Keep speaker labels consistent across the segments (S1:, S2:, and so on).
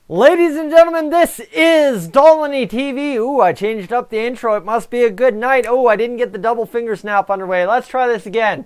S1: Ladies and gentlemen, this is Dolynny TV. Ooh, I changed up the intro. It must be a good night. Oh, I didn't get the double finger snap underway. Let's try this again.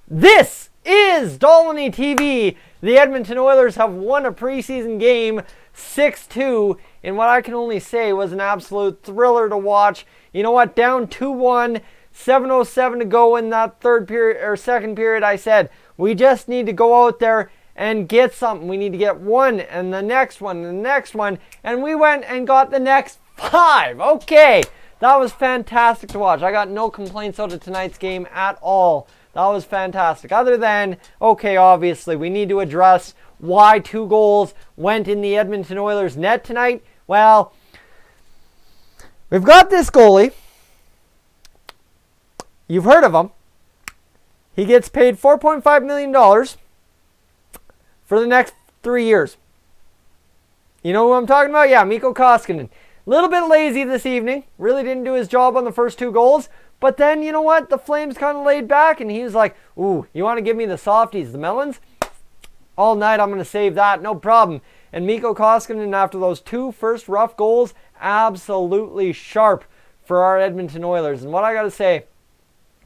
S1: This is Dolynny TV. The Edmonton Oilers have won a preseason game 6-2 in what I can only say was an absolute thriller to watch. You know what? Down 2-1, 7:07 to go in that second period. I said, we just need to go out there and get something. We need to get one and the next one and the next one. And we went and got the next 5. Okay, that was fantastic to watch. I got no complaints out of tonight's game at all. That was fantastic. Other than, okay, obviously, we need to address why 2 goals went in the Edmonton Oilers net tonight. Well, we've got this goalie. You've heard of him. He gets paid $4.5 million for the next 3 years. You know who I'm talking about? Yeah, Mikko Koskinen. A little bit lazy this evening. Really didn't do his job on the first 2 goals. But then, you know what? The Flames kind of laid back and he was like, ooh, you want to give me the softies, the melons? All night I'm going to save that, no problem. And Mikko Koskinen, after those 2 first rough goals, absolutely sharp for our Edmonton Oilers. And what I got to say,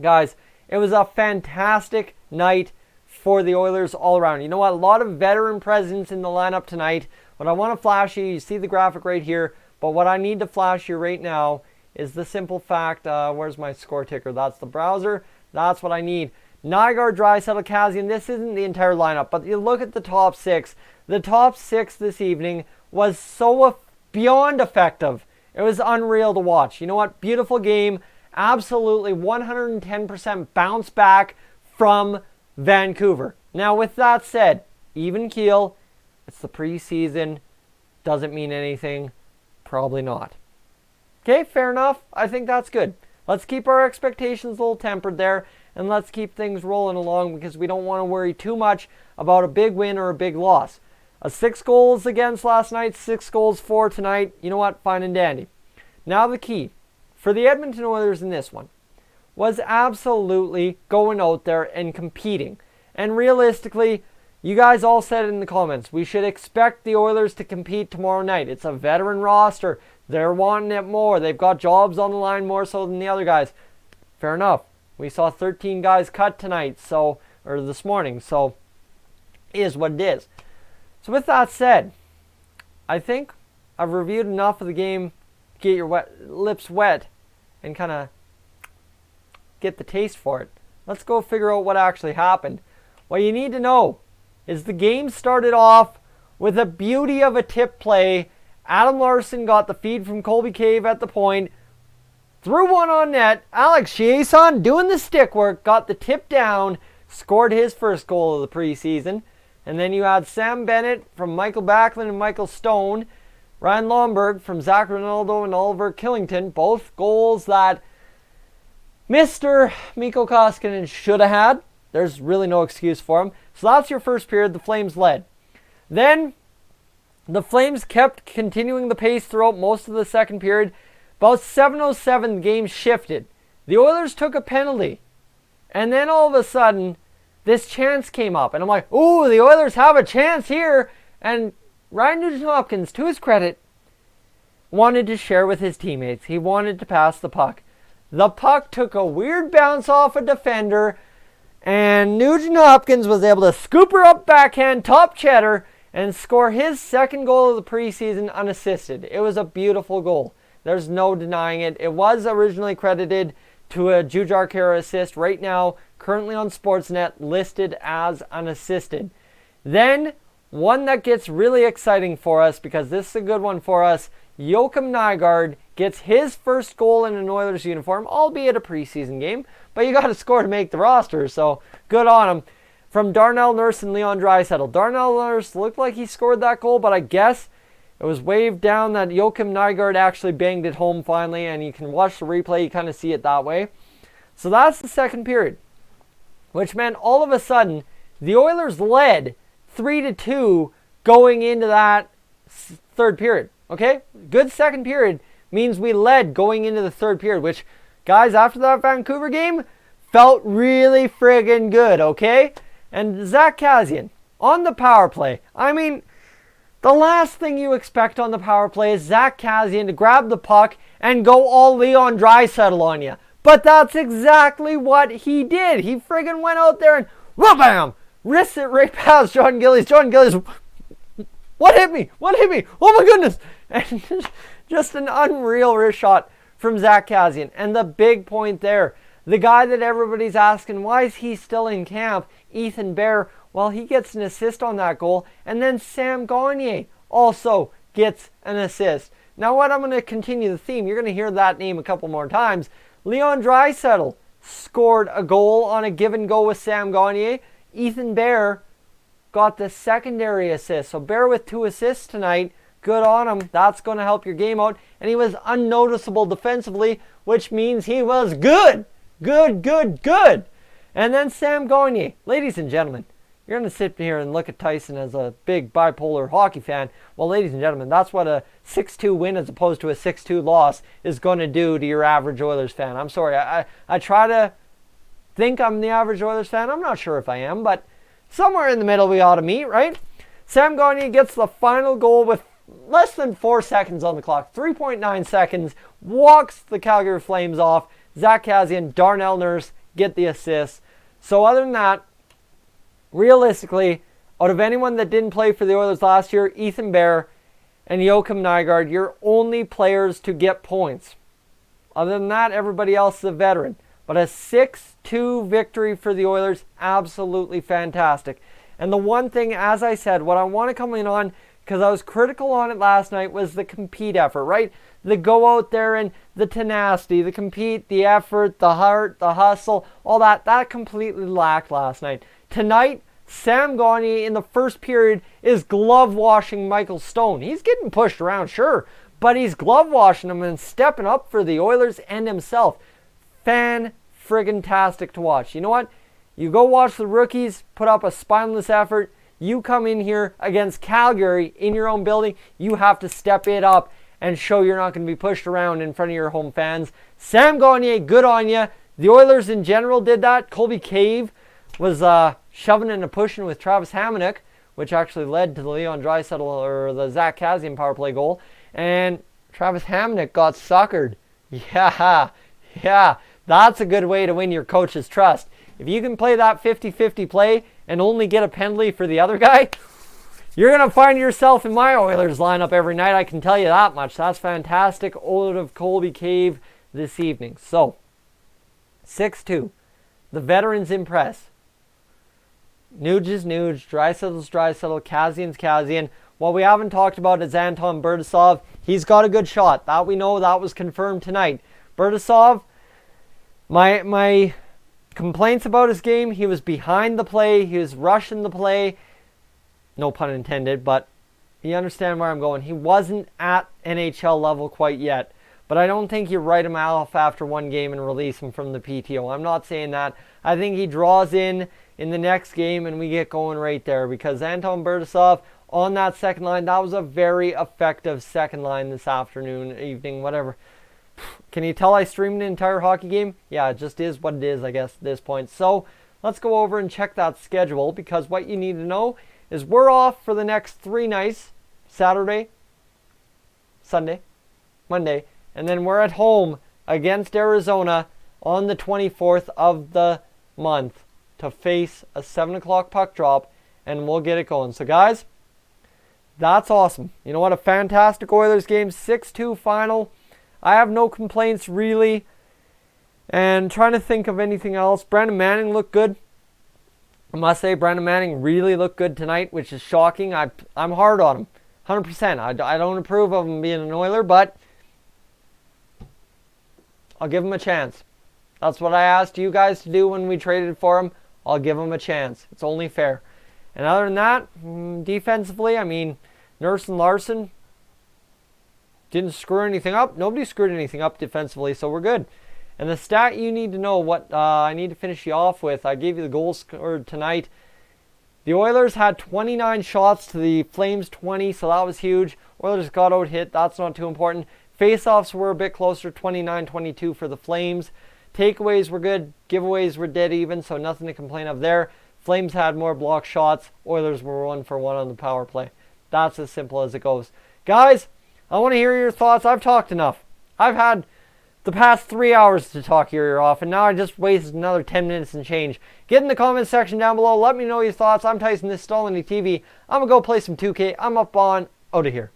S1: guys, it was a fantastic night for the Oilers all around. You know what? A lot of veteran presence in the lineup tonight. What I want to flash you see the graphic right here, but what I need to flash you right now is the simple fact, where's my score ticker? That's the browser. That's what I need. Nygaard, Draisaitl, Kassian. This isn't the entire lineup, but you look at the top 6. The top 6 this evening was so beyond effective. It was unreal to watch. You know what? Beautiful game. Absolutely 110% bounce back from Vancouver. Now, with that said, even keel. It's the preseason. Doesn't mean anything. Probably not. Okay, fair enough. I think that's good. Let's keep our expectations a little tempered there, and let's keep things rolling along because we don't want to worry too much about a big win or a big loss. 6 goals against last night, 6 goals for tonight. You know what? Fine and dandy. Now the key for the Edmonton Oilers in this one was absolutely going out there and competing. And realistically, you guys all said it in the comments, we should expect the Oilers to compete tomorrow night. It's a veteran roster. They're wanting it more. They've got jobs on the line more so than the other guys. Fair enough. We saw 13 guys cut tonight, or this morning, so it is what it is. So with that said, I think I've reviewed enough of the game. Get your lips wet and kind of get the taste for it. Let's go figure out what actually happened. What you need to know is the game started off with a beauty of a tip play. Adam Larsson got the feed from Colby Cave at the point, threw one on net. Alex Chiasson doing the stick work, got the tip down, scored his first goal of the preseason. And then you had Sam Bennett from Michael Backlund and Michael Stone, Ryan Lomberg from Zach Ronaldo and Oliver Killington, both goals that Mr. Mikko Koskinen should have had. There's really no excuse for him. So that's your first period. The Flames led. Then the Flames kept continuing the pace throughout most of the second period. About 7:07, the game shifted. The Oilers took a penalty. And then all of a sudden, this chance came up. And I'm like, ooh, the Oilers have a chance here. And Ryan Nugent-Hopkins, to his credit, wanted to share with his teammates. He wanted to pass the puck. The puck took a weird bounce off a defender, and Nugent-Hopkins was able to scoop her up backhand, top cheddar, and score his second goal of the preseason unassisted. It was a beautiful goal. There's no denying it. It was originally credited to a Jujhar Khaira assist. Right now, currently on Sportsnet, listed as unassisted. Then, one that gets really exciting for us, because this is a good one for us, Joakim Nygaard gets his first goal in an Oilers uniform, albeit a preseason game, but you got to score to make the roster, so good on him. From Darnell Nurse and Leon Draisaitl. Darnell Nurse looked like he scored that goal, but I guess it was waved down that Joakim Nygaard actually banged it home finally, and you can watch the replay, you kind of see it that way. So that's the second period, which meant all of a sudden the Oilers led 3-2 going into that third period. Okay? Good second period means we led going into the third period, which, guys, after that Vancouver game, felt really friggin' good, okay? And Zach Kassian on the power play. I mean, The last thing you expect on the power play is Zach Kassian to grab the puck and go all Leon Draisaitl on you. But that's exactly what he did. He friggin' went out there and wha-bam! Wrists it right past John Gillies. John Gillies, what hit me? What hit me? Oh my goodness! And just an unreal wrist shot from Zach Kassian. And the big point there, the guy that everybody's asking, why is he still in camp? Ethan Bear, well, he gets an assist on that goal. And then Sam Gagner also gets an assist. Now what, I'm going to continue the theme. You're going to hear that name a couple more times. Leon Draisaitl scored a goal on a give and go with Sam Gagner. Ethan Bear got the secondary assist. So Bear with 2 assists tonight. Good on him. That's going to help your game out. And he was unnoticeable defensively, which means he was good. Good. And then Sam Gagner. Ladies and gentlemen, you're going to sit here and look at Tyson as a big bipolar hockey fan. Well, ladies and gentlemen, that's what a 6-2 win as opposed to a 6-2 loss is going to do to your average Oilers fan. I'm sorry. I try to think I'm the average Oilers fan. I'm not sure if I am, but somewhere in the middle we ought to meet, right? Sam Gagner gets the final goal with less than 4 seconds on the clock. 3.9 seconds. Walks the Calgary Flames off. Zach Kassian, Darnell Nurse get the assist. So other than that, realistically, out of anyone that didn't play for the Oilers last year, Ethan Bear and Joakim Nygard, you're only players to get points. Other than that, everybody else is a veteran. But a 6-2 victory for the Oilers, absolutely fantastic. And the one thing, as I said, what I want to come in on, because I was critical on it last night, was the compete effort, right? The go out there and the tenacity, the compete, the effort, the heart, the hustle, all that completely lacked last night. Tonight, Sam Gagner in the first period is glove washing Michael Stone. He's getting pushed around, sure, but he's glove washing him and stepping up for the Oilers and himself. Fan-friggin-tastic to watch. You know what? You go watch the rookies put up a spineless effort. You come in here against Calgary in your own building. You have to step it up and show you're not going to be pushed around in front of your home fans. Sam Gagner, good on you. The Oilers in general did that. Colby Cave was shoving and pushing with Travis Hamonic, which actually led to the Leon Draisaitl or the Zach Kassian power play goal. And Travis Hamonic got suckered. Yeah, that's a good way to win your coach's trust. If you can play that 50-50 play and only get a penalty for the other guy, you're going to find yourself in my Oilers lineup every night, I can tell you that much. That's fantastic out of Colby Cave this evening. So, 6-2. The veterans impress. Nuge is Nuge, Draisaitl's Draisaitl, Kassian's Kassian. What we haven't talked about is Anton Bertasov. He's got a good shot. That we know, that was confirmed tonight. Bertasov, my complaints about his game, he was behind the play, he was rushing the play. No pun intended, but you understand where I'm going. He wasn't at NHL level quite yet. But I don't think you write him off after one game and release him from the PTO. I'm not saying that. I think he draws in the next game and we get going right there. Because Anton Bertasov on that second line, that was a very effective second line this afternoon, evening, whatever. Can you tell I streamed an entire hockey game? Yeah, it just is what it is, I guess, at this point. So let's go over and check that schedule. Because what you need to know is we're off for the next 3 nights. Saturday, Sunday, Monday. And then we're at home against Arizona on the 24th of the month to face a 7 o'clock puck drop, and we'll get it going. So, guys, that's awesome. You know what? A fantastic Oilers game, 6-2 final. I have no complaints, really. And trying to think of anything else. Brandon Manning looked good. I must say, Brandon Manning really looked good tonight, which is shocking. I'm hard on him, 100%. I don't approve of him being an Oiler, but I'll give him a chance. That's what I asked you guys to do when we traded for him. I'll give him a chance. It's only fair. And other than that, defensively, I mean, Nurse and Larson didn't screw anything up. Nobody screwed anything up defensively, so we're good. And the stat you need to know, what I need to finish you off with, I gave you the goals scored tonight. The Oilers had 29 shots to the Flames 20, so that was huge. Oilers got out hit. That's not too important. Faceoffs were a bit closer, 29-22 for the Flames. Takeaways were good. Giveaways were dead even, so nothing to complain of there. Flames had more block shots. Oilers were 1 for 1 on the power play. That's as simple as it goes. Guys, I want to hear your thoughts. I've talked enough. I've had the past 3 hours to talk your ear off, and now I just wasted another 10 minutes and change. Get in the comments section down below. Let me know your thoughts. I'm Tyson. This is Dolynny TV. I'm going to go play some 2K. I'm up on out of here.